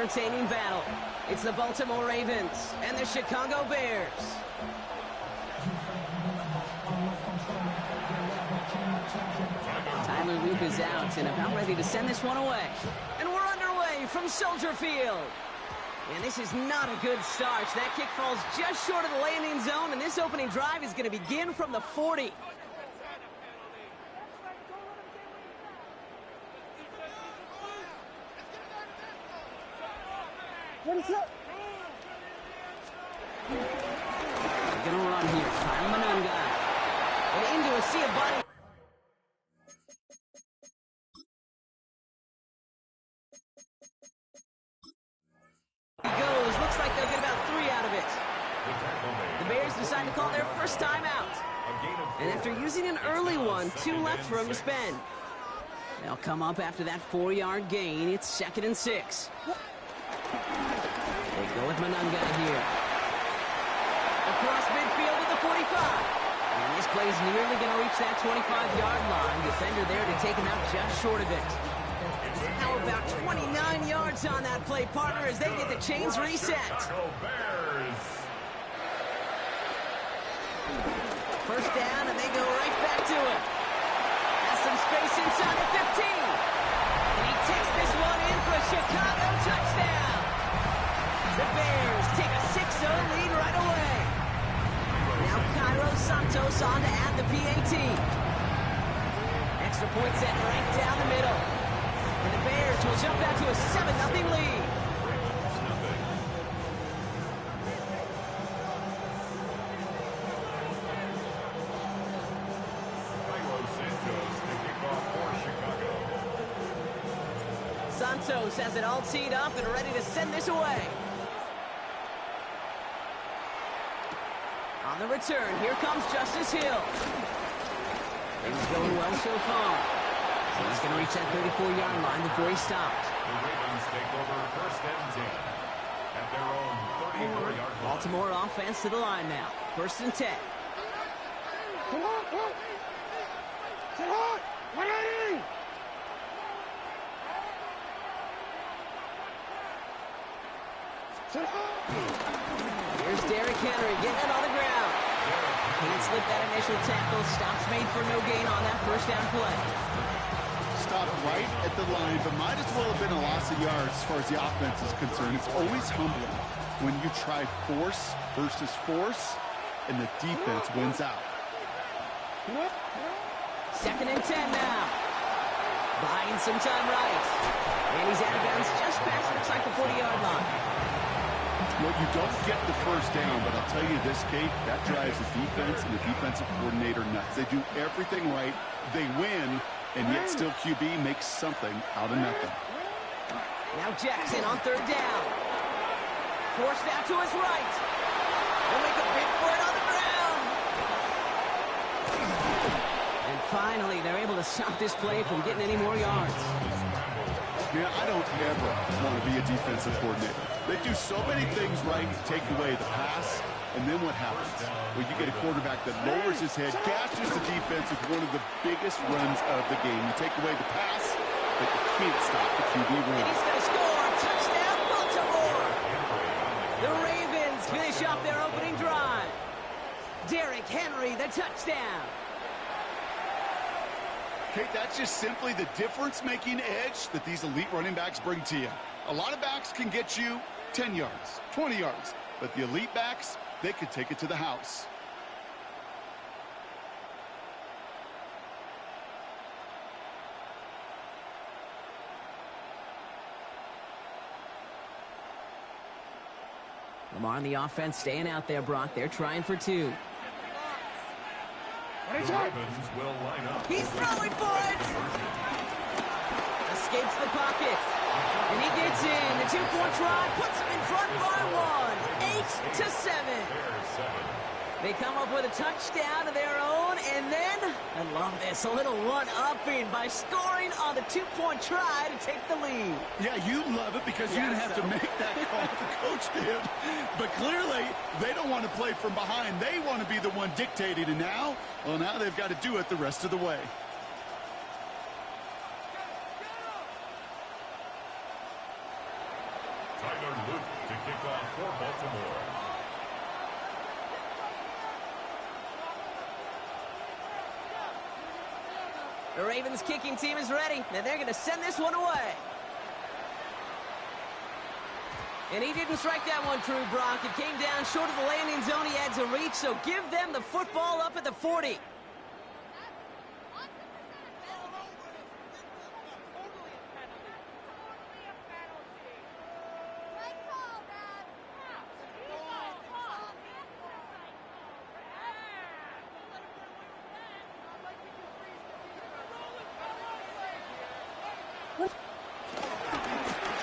entertaining battle. It's the Baltimore Ravens and the Chicago Bears. Tyler Luke is out and about ready to send this one away. And we're underway from Soldier Field. And this is not a good start. That kick falls just short of the landing zone, and this opening drive is going to begin from the 40. What is up? They're going to run here. Kyle Manunga. And into a sea of body. He goes. Looks like they'll get about 3 out of it. The Bears decide to call their first timeout. And after using an early one, 2 left for him to spend. They'll come up after that 4-yard gain. It's 2nd and 6. They go with Manunga here. Across midfield at the 45. And this play is nearly going to reach that 25-yard line. Defender there to take him out just short of it. How about 29 yards on that play, partner, as they get the chains reset. First down, and they go right back to it. Has some space inside the 15. And he takes this one in for a Chicago touchdown. The Bears take a 6-0 lead right away. Now Cairo Santos on to add the PAT. Extra point set right down the middle. And the Bears will jump out to a 7-0 lead. Santos has it all teed up and ready to send this away. On the return, here comes Justice Hill. Things going well so far. He's going to reach that 34-yard line before he stops. The Ravens take over 1st and 10 at their own 34-yard line. Baltimore offense to the line now. 1st and 10. Here's Derrick Henry getting it on the ground. Can't slip that initial tackle. Stops made for no gain on that 1st down play. Stopped right at the line, but might as well have been a loss of yards as far as the offense is concerned. It's always humbling when you try force versus force, and the defense wins out. 2nd and 10 now. Buying some time right. And he's out of bounds just past, looks like the 40-yard line. Well, you don't get the 1st down, but I'll tell you this, Kate, that drives the defense and the defensive coordinator nuts. They do everything right. They win, and yet still QB makes something out of nothing. Now Jackson on 3rd down. Forced out to his right. They'll make a bid for it on the ground. And finally, they're able to stop this play from getting any more yards. Yeah, I don't ever want to be a defensive coordinator. They do so many things right to take away the pass, and then what happens? Well, you get a quarterback that lowers his head, gashes the defense with one of the biggest runs of the game. You take away the pass, but you can't stop the QB run. And he's going to score. Touchdown, Baltimore. The Ravens finish off their opening drive. Derrick Henry, the touchdown. Kate, that's just simply the difference-making edge that these elite running backs bring to you. A lot of backs can get you 10 yards, 20 yards, but the elite backs, they could take it to the house. Lamar on the offense staying out there, Brock. They're trying for 2. The Ravens will line up. He's throwing for it. Escapes the pocket. And he gets in. The 2-point try puts him in front by 1. 8-7. They come up with a touchdown of their own, and then, I love this, a little one-upping by scoring on the 2-point try to take the lead. Yeah, you love it because you didn't have to make that call. The coach did. But clearly, they don't want to play from behind. They want to be the one dictating, and now, well, now they've got to do it the rest of the way. Tyler Luke to kick off for Baltimore. The Ravens kicking team is ready, and they're going to send this one away. And he didn't strike that one true, Brock. It came down short of the landing zone. He had to reach, so give them the football up at the 40.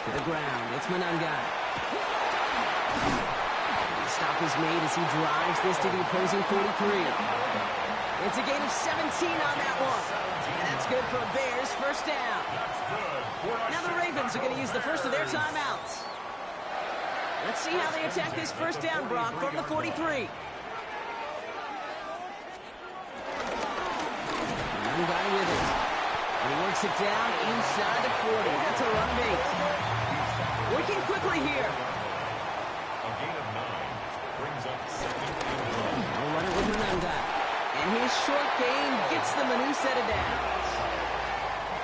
To the ground, it's Manunga. Stop is made as he drives this to the opposing 43. It's a gain of 17 on that one. And that's good for a Bears first down. Now the Ravens are going to use the first of their timeouts. Let's see how they attack this first down, Brock, from the 43. One guy with it. And he works it down inside the 40. That's a run bait. Working quickly here. A gain of 9 brings up second and one. I'll run it with Manunga. And his short game gets them a new set of downs.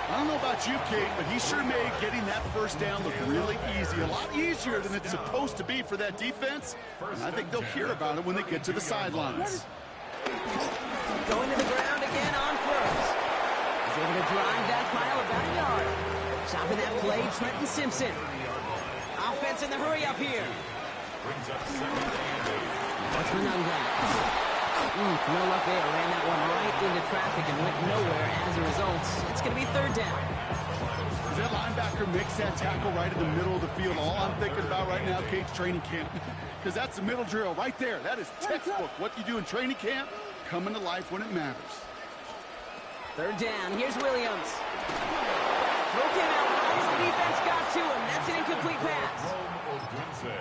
I don't know about you, Kate, but he sure made getting that first down look really easy. A lot easier than it's supposed to be for that defense. And I think they'll hear about it when they get to the sidelines. Going to the ground again on first. He's able to drive that pile about a yard. Stopping that play, Trenton Simpson. Offense in the hurry up here. Brings up second and 8. What's Manunga? No luck there. Ran that one right into traffic and went nowhere as a result. It's going to be third down. As that linebacker makes that tackle right in the middle of the field, all I'm thinking about right now, Kate's training camp. Because that's the middle drill right there. That is textbook. What you do in training camp, coming to life when it matters. Third down. Here's Williams. Throw came out right as the defense got to him. That's an incomplete pass.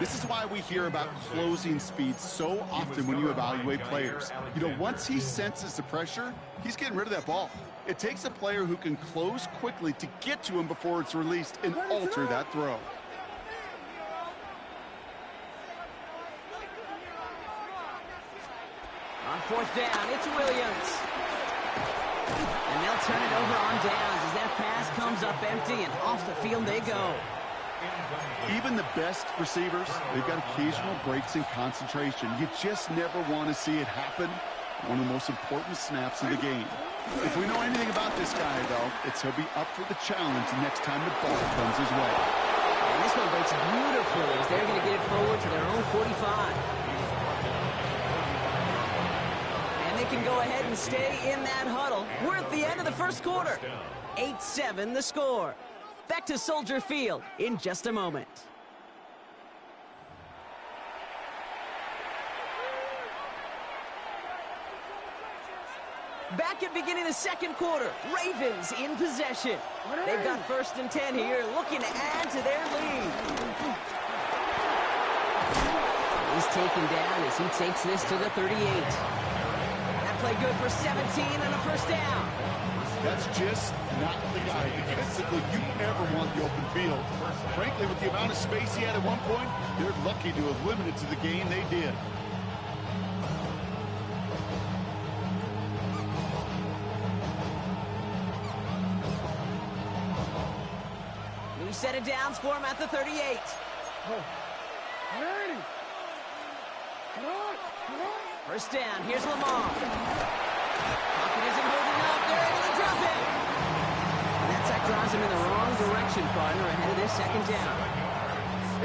This is why we hear about closing speed so often when you evaluate players. You know, once he senses the pressure, he's getting rid of that ball. It takes a player who can close quickly to get to him before it's released and alter that throw. On fourth down, it's Williams. And they'll turn it over on downs as that pass comes up empty and off the field they go. Even the best receivers, they've got occasional breaks in concentration. You just never want to see it happen. One of the most important snaps of the game. If we know anything about this guy, though, it's he'll be up for the challenge next time the ball comes his way. And this one breaks beautifully as they're going to get it forward to their own 45. And they can go ahead and stay in that huddle. We're at the end of the first quarter. 8-7 the score. Back to Soldier Field in just a moment. Back at beginning of the second quarter, Ravens in possession. They've got first and 10 here, looking to add to their lead. He's taken down as he takes this to the 38. That play good for 17 and a first down. That's just not the guy defensively you ever want the open field. Frankly, with the amount of space he had at one point, they're lucky to have limited to the gain they did. New set of downs for him at the 38. First down, here's Lamar. Pocket isn't holding up, they're able to drop him. And that sack drives him in the wrong direction, partner, ahead of this second down.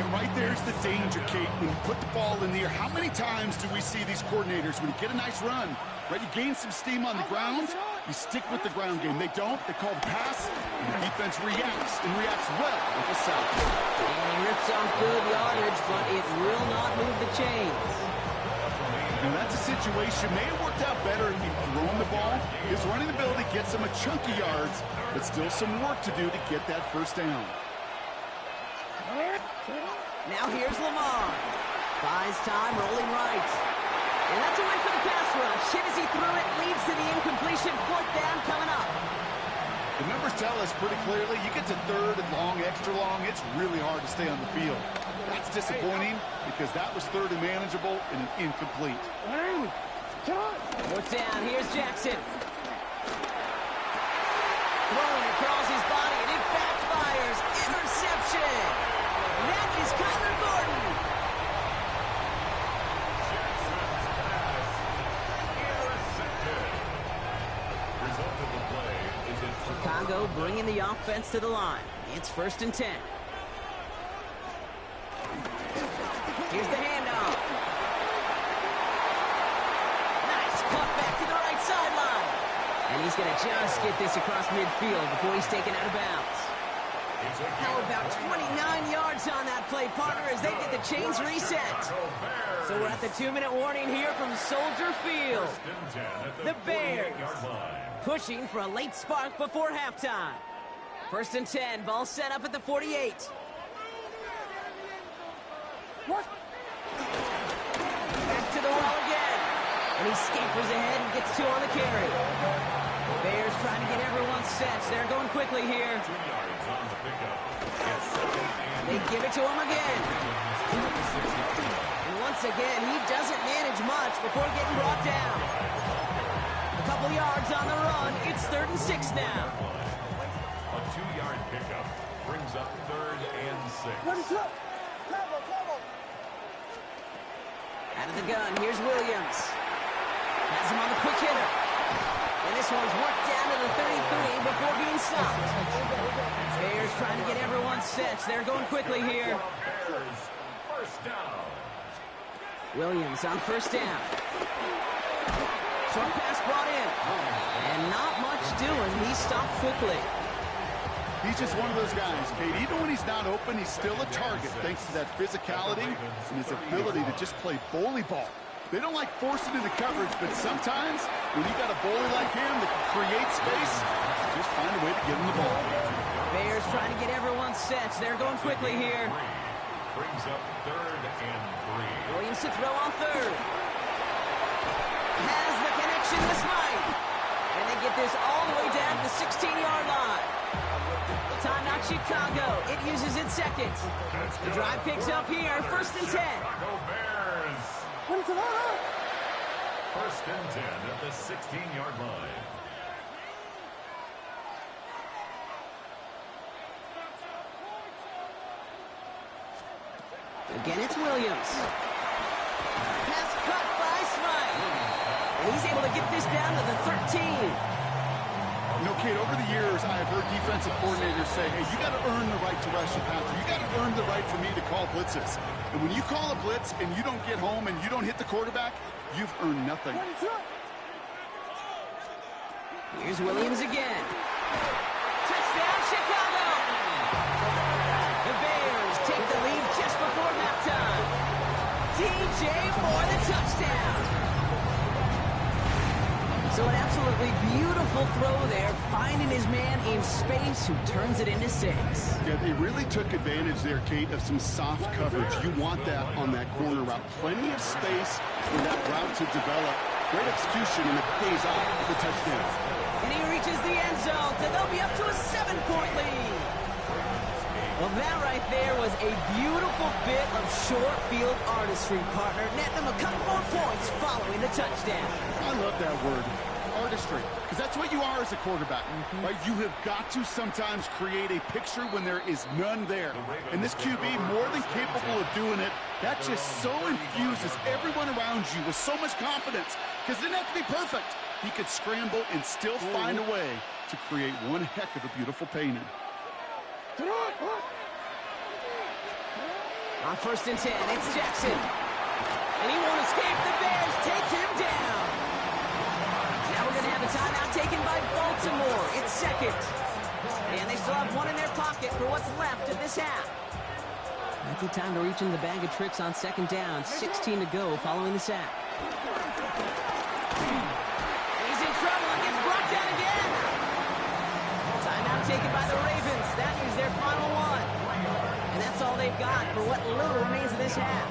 And right there's the danger, Kate. When you put the ball in the air, how many times do we see these coordinators, when you get a nice run, right, you gain some steam on the ground, you stick with the ground game. They don't, they call the pass, and the defense reacts, and reacts well with the sack. And he rips off good yardage, but it will not move the chains. Now that's a situation, may have worked out better if he'd thrown the ball. His running ability gets him a chunky yards, but still some work to do to get that first down. Now here's Lamar. Buys time, rolling right. And that's a win for the pass rush. Hit as he threw it, leads to the incompletion. Fourth down coming up. The numbers tell us pretty clearly, you get to third and long, extra long, it's really hard to stay on the field. disappointing because that was third and manageable and an incomplete. Fourth down, here's Jackson. Throwing across his body, and it backfires. Interception. That is Kyler Gordon. Chicago bringing the offense to the line. It's 1st and 10. Here's the handoff. Nice cut back to the right sideline. And he's going to just get this across midfield before he's taken out of bounds. How about 29 yards on that play, partner, as they get the chains reset. So we're at the 2-minute warning here from Soldier Field. The Bears pushing for a late spark before halftime. 1st and 10, ball set up at the 48. Back to the wall again. And he scampers ahead and gets 2 on the carry. Bears trying to get everyone set. They're going quickly here. They give it to him again. And once again, he doesn't manage much before getting brought down. A couple yards on the run. It's 3rd and 6 now. A 2-yard pickup brings up 3rd and 6. Out of the gun, here's Williams. Has him on the quick hitter. And this one's worked down to the 33 before being stopped. Bears trying to get everyone set. They're going quickly here. First down. Williams on 1st down. Short pass brought in. And not much doing. He stopped quickly. He's just one of those guys, Kate. Even when he's not open, he's still a target thanks to that physicality and his ability to just play bully ball. They don't like forcing into coverage, but sometimes when you got a bully like him that can create space, just find a way to get him the ball. Bears trying to get everyone set. They're going quickly here. Brings up 3rd and 3. Williams to throw on 3rd. Has the connection this night. And they get this all the way down to the 16-yard line. Timeout Chicago. It uses its 2nd. The drive picks up here. 1st and 10. Chicago Bears. 1st and 10 at the 16-yard line. Again, it's Williams. Pass cut by Smythe. And he's able to get this down to the 13. You know, Kate, over the years, I have heard defensive coordinators say, hey, you got to earn the right to rush the passer. You got to earn the right for me to call blitzes. And when you call a blitz and you don't get home and you don't hit the quarterback, you've earned nothing. Here's Williams again. Touchdown, Chicago! The Bears take the lead just before halftime. DJ Moore, the touchdown. So an absolutely beautiful throw there, finding his man in space who turns it into 6. Yeah, they really took advantage there, Kate, of some soft coverage. You want that on that corner route. Plenty of space for that route to develop. Great execution, and it pays off for the touchdown. And he reaches the end zone, so they'll be up to a 7-point lead. Well, that right there was a beautiful bit of short field artistry, partner. Netting them a couple more points following the touchdown. I love that word, artistry, because that's what you are as a quarterback, right? You have got to sometimes create a picture when there is none there. And this QB, more than capable of doing it, that just so infuses everyone around you with so much confidence, because it didn't have to be perfect. He could scramble and still find a way to create one heck of a beautiful painting. On 1st and 10, it's Jackson. And he won't escape. The Bears take him down. Now we're going to have a timeout taken by Baltimore. It's 2nd. And they still have one in their pocket for what's left of this half. Might be time to reach in the bag of tricks on 2nd down. 16 to go following the sack. He's in trouble and gets brought down again. Timeout taken by the Ravens. That is their final one. And that's all they've got for what little remains of this half.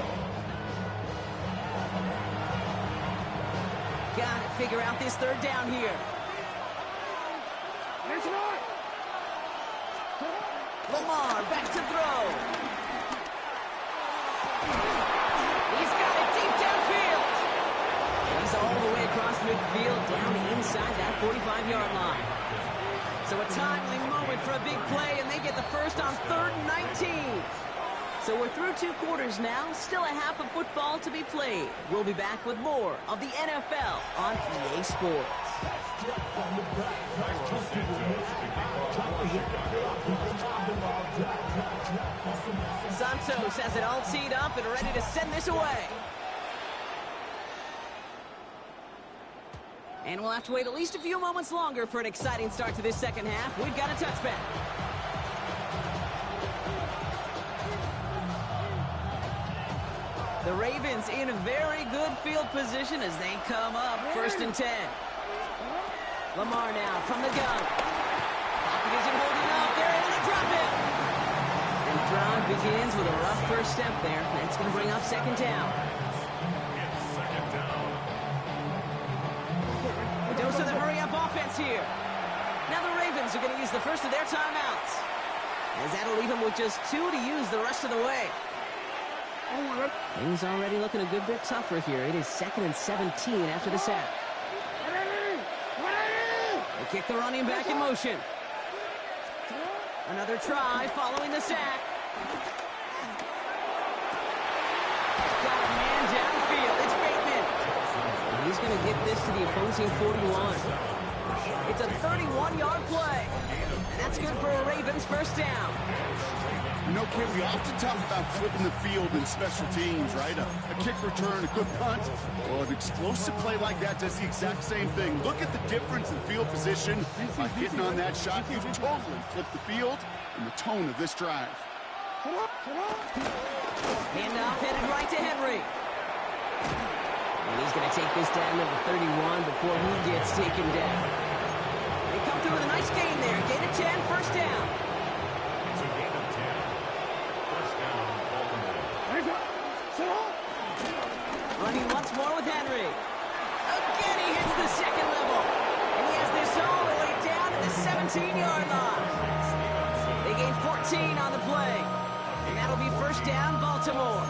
Got to figure out this 3rd down here. Lamar back to throw. inside that 45-yard line. So a timely moment for a big play, and they get the first on 3rd and 19. So we're through 2 quarters now, still a half of football to be played. We'll be back with more of the NFL on EA Sports. Santos has it all teed up and ready to send this away. And we'll have to wait at least a few moments longer for an exciting start to this second half. We've got a touchback. The Ravens in a very good field position as they come up 1st and 10. Lamar now from the gun. Pocket isn't holding up. They're able to drop it. And the drive begins with a rough first step there. That's going to bring up 2nd down. A dose of the hurry-up offense here. Now the Ravens are going to use the first of their timeouts, as that'll leave them with just 2 to use the rest of the way. Things already looking a good bit tougher here. It is 2nd and 17 after the sack. They kick the running back in motion. Another try following the sack. Got a man downfield. It's Bateman. And he's going to get this to the opposing 41. It's a 31-yard play. And that's good for a Ravens first down. You know, Kim, we often talk about flipping the field in special teams, right? A kick return, a good punt. Well, an explosive play like that does the exact same thing. Look at the difference in field position. By hitting on that shot, you've totally flipped the field and the tone of this drive. Handoff headed right to Henry. And he's going to take this down to the 31 before he gets taken down. They come through with a nice gain there. Gain of 10, first down. Running once more with Henry. Again, he hits the second level. And he has this all the way down to the 17-yard line. They gain 14 on the play. And that'll be first down, Baltimore.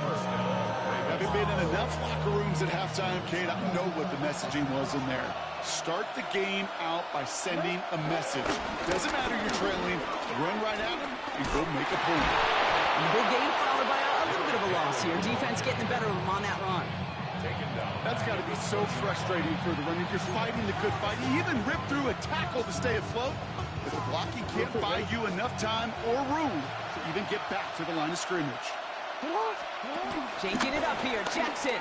Having been in enough locker rooms at halftime, Kate, I know what the messaging was in there. Start the game out by sending a message. Doesn't matter you're trailing, run right at him and go make a point. And the big gain followed by a little bit of a loss here. Defense getting the better of him on that run. That's got to be so frustrating for the running. You're fighting the good fight. You even ripped through a tackle to stay afloat, but the blocking can't buy you enough time or room to even get back to the line of scrimmage. Changing it up here, Jackson.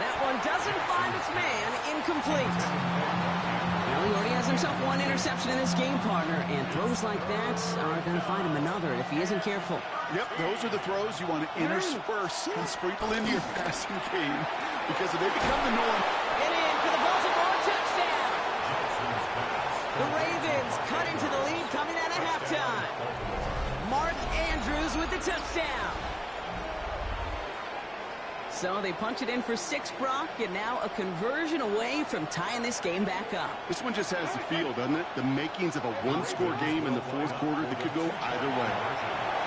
That one doesn't find its man, incomplete. Well, he already has himself one interception in this game, partner, and throws like that are going to find him another if he isn't careful. Yep, those are the throws you want to intersperse and sprinkle into your passing game, because if they become the norm. And in for the Baltimore touchdown. The Ravens cut into the lead coming out of halftime. Mark Andrews with the touchdown. So they punch it in for 6, Brock, and now a conversion away from tying this game back up. This one just has the feel, doesn't it? The makings of a one-score game in the 4th quarter that could go either way.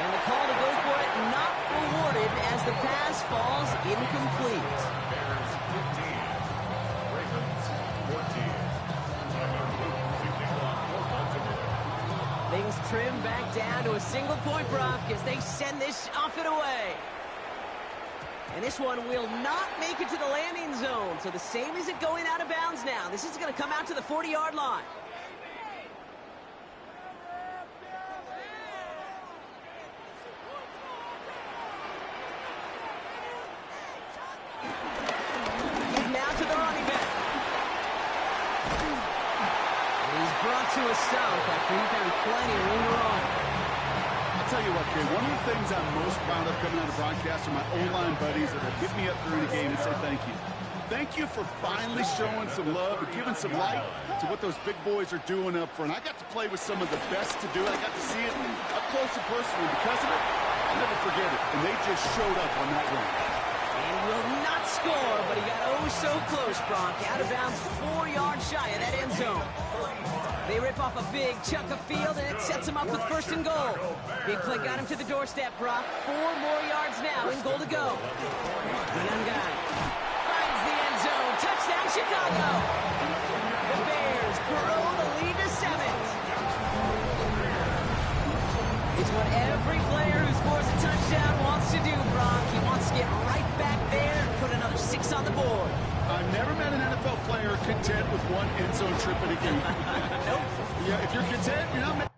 And the call to go for it not rewarded as the pass falls incomplete. Things trim back down to a single point, Brock, as they send this off and away. And this one will not make it to the landing zone. So the same as it going out of bounds now. This is going to come out to the 40-yard line. Now to the running back. And he's brought to a stop after he found plenty of room to run. I'll tell you what, Kay, one of the things I'm most proud of coming out of broadcast are my O-line buddies that have hit me up during the game and say thank you. Thank you for finally showing some love and giving some light to what those big boys are doing up front. I got to play with some of the best to do it. I got to see it up close and personal. Because of it, I'll never forget it. And they just showed up on that run. And he will not score, but he got oh so close, Brock. Out of bounds 4 yards shy of that end zone. They rip off a big chunk of field, and it sets him up with 1st and goal. Big play got him to the doorstep, Brock. 4 more yards now and goal to go. The young guy finds the end zone. Touchdown, Chicago. The It's what every player who scores a touchdown wants to do, Brock. He wants to get right back there and put another 6 on the board. I've never met an NFL player content with one end zone trip in a game. Nope. Yeah, if you're content, you're not.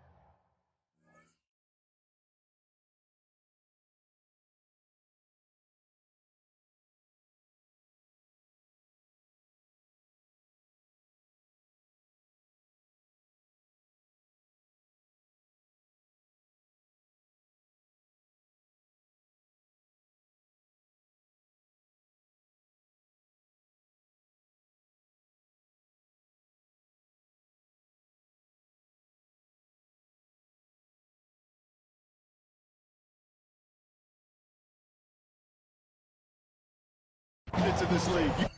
Into this league.